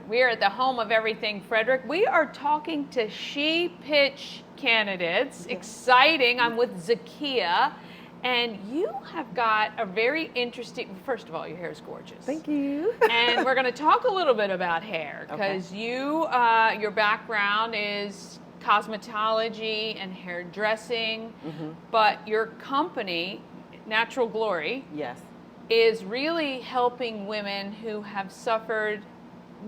We are at the home of everything Frederick. We are talking to She Pitch candidates. Exciting. I'm with Zakia. And you have got a very interesting, first of all, your hair is gorgeous. Thank you. And we're going to talk a little bit about hair because your background is cosmetology and hairdressing, but your company, Natural Glory, Yes. is really helping women who have suffered,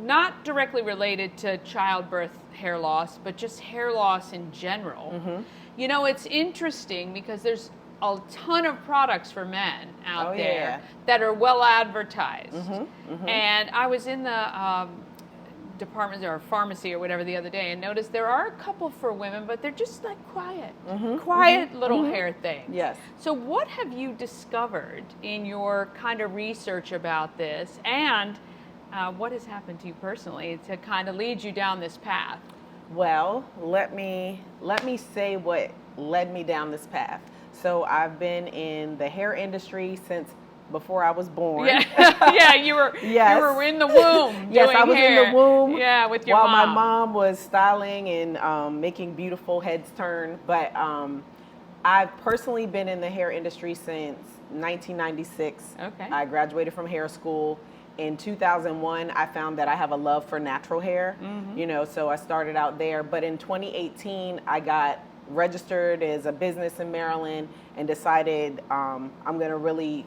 not directly related to childbirth hair loss, but just hair loss in general. You know, it's interesting because there's a ton of products for men out there that are well advertised. And I was in the department or pharmacy or whatever the other day and noticed there are a couple for women, but they're just like quiet little hair things. Yes. So what have you discovered in your kind of research about this, and what has happened to you personally to kind of lead you down this path? Well, let me say what led me down this path. So I've been in the hair industry since before I was born. Yeah, you were in the womb. Yes, doing I was hair. in the womb. Yeah, with your while mom. my mom was styling and making beautiful heads turn. But I've personally been in the hair industry since 1996. Okay. I graduated from hair school. In 2001, I found that I have a love for natural hair. You know, so I started out there. But in 2018, I got registered as a business in Maryland and decided I'm going to really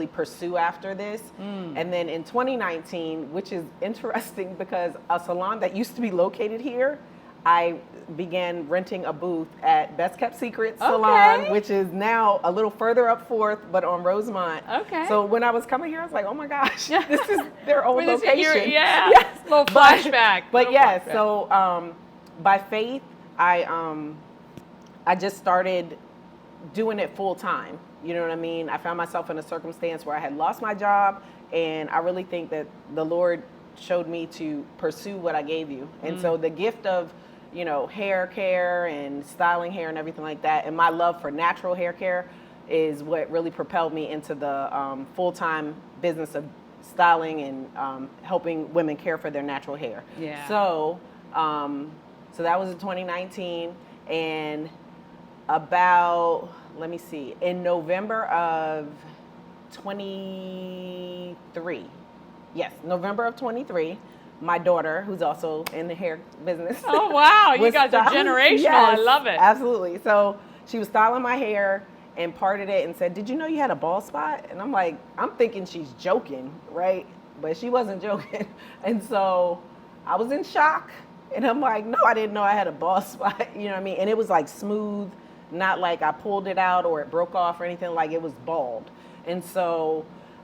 pursue after this. And then in 2019, which is interesting because a salon that used to be located here, I began renting a booth at Best Kept Secret Salon, which is now a little further up Fourth, but on Rosemont. So when I was coming here, I was like, oh my gosh, this is their old location. Yes. Little flashback. But yes, so by faith, I just started doing it full time. You know what I mean? I found myself in a circumstance where I had lost my job, and I really think that the Lord showed me to pursue what I gave you. And so the gift of, you know, hair care and styling hair and everything like that, and my love for natural hair care is what really propelled me into the full-time business of styling and helping women care for their natural hair. So that was in 2019, and about, let me see, in November of 23, November of 23, my daughter, who's also in the hair business. Oh, wow, you guys are generational. Yes, I love it. Absolutely. So she was styling my hair and parted it and said, did you know you had a bald spot? And I'm like, I'm thinking she's joking, right? But she wasn't joking. And so I was in shock. And I'm like, no, I didn't know I had a bald spot. You know what I mean? And it was like smooth, not like I pulled it out or it broke off or anything, like it was bald. And so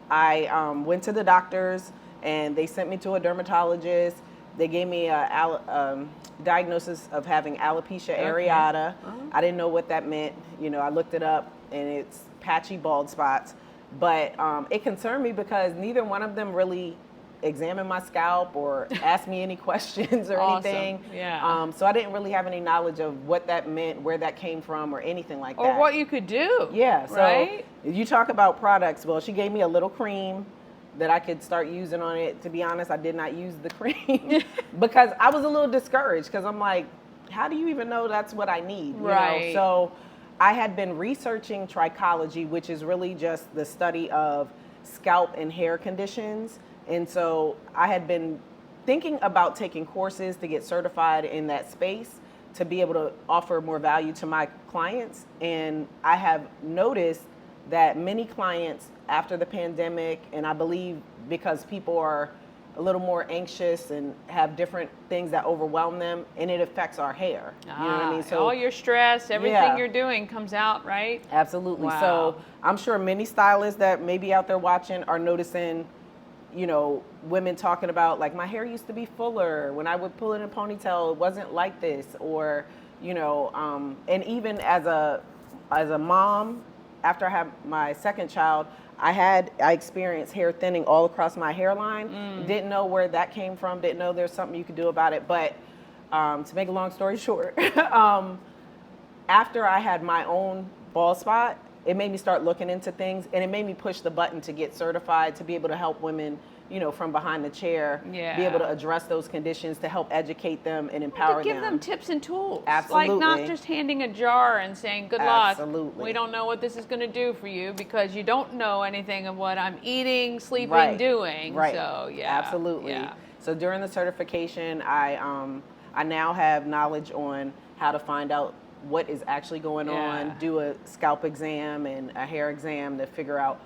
I went to the doctors and they sent me to a dermatologist. They gave me a diagnosis of having alopecia areata. I didn't know what that meant. You know, I looked it up and it's patchy bald spots. But it concerned me because neither one of them really examine my scalp or ask me any questions or anything. So I didn't really have any knowledge of what that meant, where that came from, or anything like that. Or what you could do. So you talk about products. Well, she gave me a little cream that I could start using on it. To be honest, I did not use the cream because I was a little discouraged because I'm like, how do you even know that's what I need? You know? So I had been researching trichology, which is really just the study of scalp and hair conditions. And so I had been thinking about taking courses to get certified in that space to be able to offer more value to my clients. And I have noticed that many clients after the pandemic, and I believe because people are a little more anxious and have different things that overwhelm them, and it affects our hair. You know what I mean? So all your stress, everything you're doing comes out, right? Absolutely. So I'm sure many stylists that may be out there watching are noticing, you know, women talking about like, my hair used to be fuller. When I would pull it in a ponytail, it wasn't like this. Or, you know, and even as a mom, after I had my second child, I experienced hair thinning all across my hairline. Didn't know where that came from. Didn't know there's something you could do about it. But to make a long story short, after I had my own bald spot, it made me start looking into things, and it made me push the button to get certified to be able to help women from behind the chair, be Yeah. able to address those conditions to help educate them and empower To give them them. tips and tools. Absolutely. Like not just handing a jar and saying, good luck. Absolutely. We don't know what this is going to do for you because you don't know anything of what I'm eating, sleeping, Right. doing. Right. So, yeah. Absolutely. Yeah. So during the certification, I now have knowledge on how to find out what is actually going on, do a scalp exam and a hair exam to figure out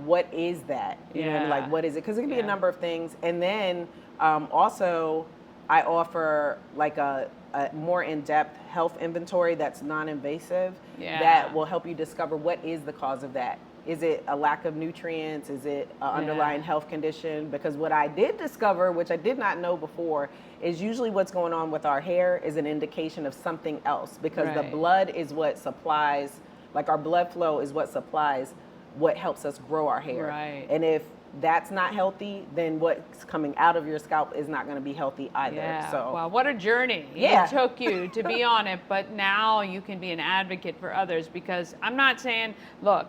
what is that, you know what I mean? Like what is it? Because it can be a number of things. And then also I offer like a more in-depth health inventory that's non-invasive that will help you discover what is the cause of that. Is it a lack of nutrients? Is it an underlying health condition? Because what I did discover, which I did not know before, is usually what's going on with our hair is an indication of something else, because the blood is what supplies, like our blood flow is what supplies what helps us grow our hair. Right. And if that's not healthy, then what's coming out of your scalp is not going to be healthy either. Yeah. So Wow, what a journey it took you to be on it, but now you can be an advocate for others, because I'm not saying, look,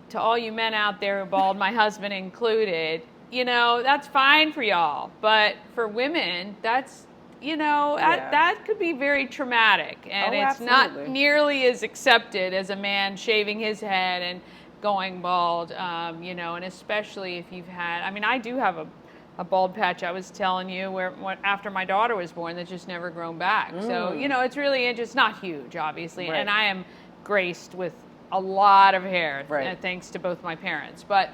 to all you men out there who are bald, my husband included, that's fine for y'all. But for women, that's, that could be very traumatic. And it's not nearly as accepted as a man shaving his head and going bald, and especially if you've had, I do have a bald patch I was telling you where after my daughter was born that's just never grown back. So, it's really, it's not huge, obviously. And I am graced with a lot of hair, thanks to both my parents. But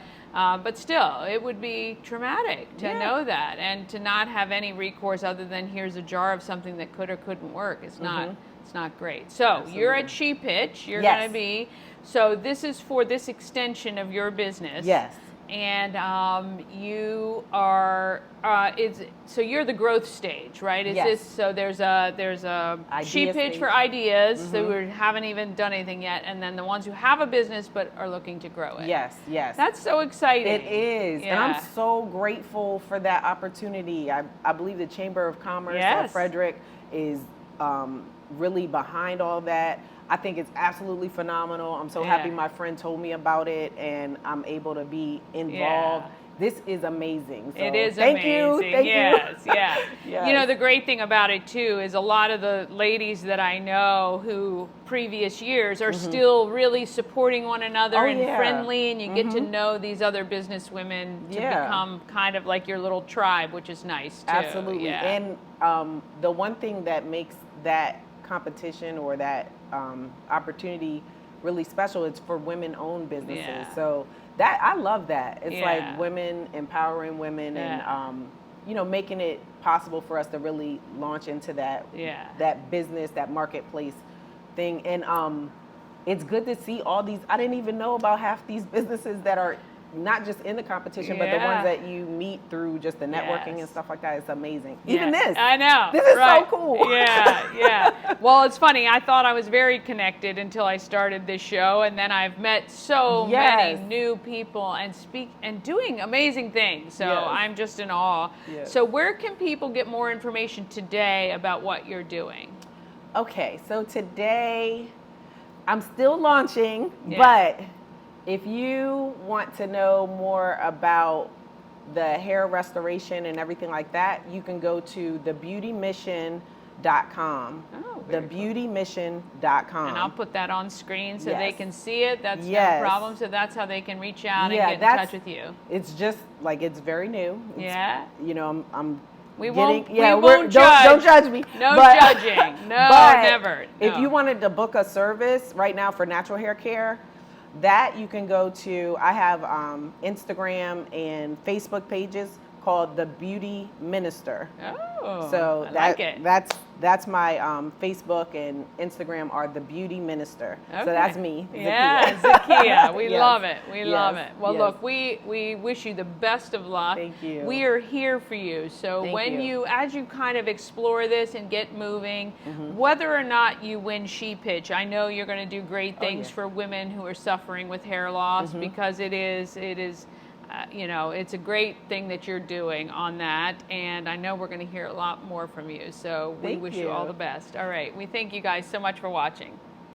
still, it would be traumatic to know that, and to not have any recourse other than here's a jar of something that could or couldn't work. It's not great. So you're at She Pitch. You're going to be. So this is for this extension of your business. Yes. And you are so you're the growth stage, right? Is this so there's a She Pitch for ideas, so we haven't even done anything yet, and then the ones who have a business but are looking to grow it. Yes. That's so exciting. It is. And I'm so grateful for that opportunity. I believe the Chamber of Commerce at Frederick is really behind all that. I think it's absolutely phenomenal. I'm so happy my friend told me about it and I'm able to be involved. This is amazing. So it is thank amazing. you. Thank you. Yes. The great thing about it too is a lot of the ladies that I know who previous years are still really supporting one another and friendly, and you get to know these other business women to become kind of like your little tribe, which is nice too. Absolutely. And the one thing that makes that competition or that opportunity really special, it's for women-owned businesses. So that I love that. It's like women empowering women and making it possible for us to really launch into that that business, that marketplace thing. And it's good to see all these. I didn't even know about half these businesses that are not just in the competition, but the ones that you meet through just the networking and stuff like that. It's amazing. Even this. I know. This is so cool. Well, it's funny. I thought I was very connected until I started this show, and then I've met so many new people and doing amazing things. So I'm just in awe. So where can people get more information today about what you're doing? Okay, so today I'm still launching, but if you want to know more about the hair restoration and everything like that, you can go to thebeautymission.com. Thebeautymission.com. And I'll put that on screen so they can see it. That's no problem. So that's how they can reach out and get in touch with you. It's just like, it's very new. We won't judge. Don't judge me. No judging. No, never. No. If you wanted to book a service right now for natural hair care, that you can go to, I have Instagram and Facebook pages called The Beauty Minister. Oh, so I like it. That's my Facebook and Instagram are The Beauty Minister. Okay. So that's me, Zakia. Yeah, Zakia. We love it. We love it. Well, look, we wish you the best of luck. Thank you. We are here for you. So as you kind of explore this and get moving, whether or not you win She Pitch, I know you're going to do great things for women who are suffering with hair loss, because it is it's a great thing that you're doing on that, and I know we're going to hear a lot more from you. So we wish you all the best. All right. We thank you guys so much for watching.